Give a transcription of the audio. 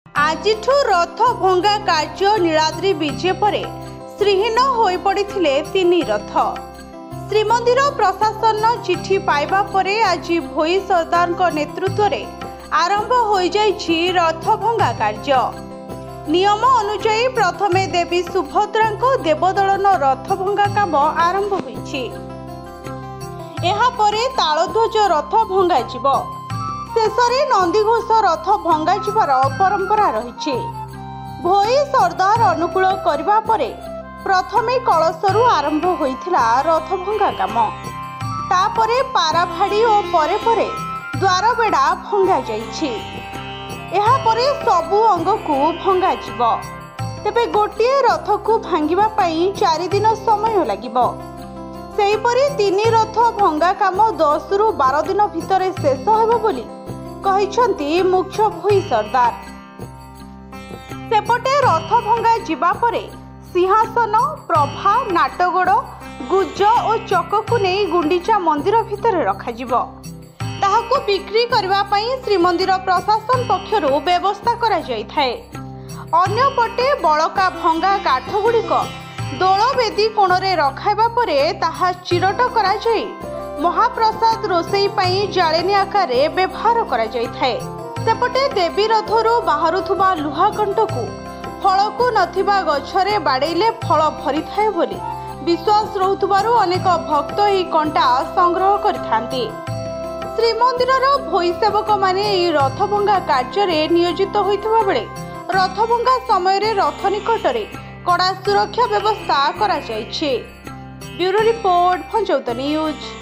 आजिठु रथ भंगा कार्य नीलाद्री विजय परे श्रीहीन होई पड़िथिले तीन रथ। श्रीमंदिर प्रशासन चिठी पाइबा परे आज भोई सरदार नेतृत्व में आरंभ हो जाइछि रथ भंगा कार्य। नियम अनुसार प्रथमे देवी सुभद्रा देवदलन रथ भंगा काम आरंभ होइछि। एहा परे तालध्वज रथ भंगा जिवो। शेषरे नंदीघोष रथ भंगा जिबार परंपरा रही। भोई सरदार अनुकूल करबा परे प्रथमे कलशरू आरंभ होइथिला रथ भंगा काम। तापरे पाराभाड़ी और परे परे द्वार बेड़ा भंगा जाइछि। एहा परे सबु अंग को भंगा जिवो। तेबे गोटिए रथ को भांगिबा पई 4 दिन समय लागिबो। सेहीपरि 3 रथ भंगा काम 10 रु 12 दिन भितर शेष हेबो बोली कहिसंती मुख्य भोई सरदार। सेपटे रथ भंगा जिबा परे सिंहासन प्रभा नाटगोड़ गुज और चक को नहीं गुंडीचा मंदिर भितर रखाजिबो। ताहाकु बिक्री करबा पई श्रीमंदिर प्रशासन पक्षरु व्यवस्था करा जाय थाए। अन्य पटे बळका भंगा काठ गुड़िक दोल बेदी कोणरे रखाइबा परे ताहा चिरट करा जाय महाप्रसाद रोषेई पई जाळेनी आकार व्यवहार करा जाय थाए। सेपटे देवी रथरू बाहरुथुबा लुहा कंटकू फलकू नथिबा गछरे बाड़ेले फल भरी थाए बोली विश्वास रहुथुबारु अनेक भक्त एही कंटा संग्रह करिथांती। श्रीमंदिरर भोई सेवक माने एही रथ भंगा कार्य नियोजित होइथिबा बेले रथ भंगा समय रथ निकटरे कड़ा सुरक्षा व्यवस्था करा जायछि। Bureau report Panchayat news.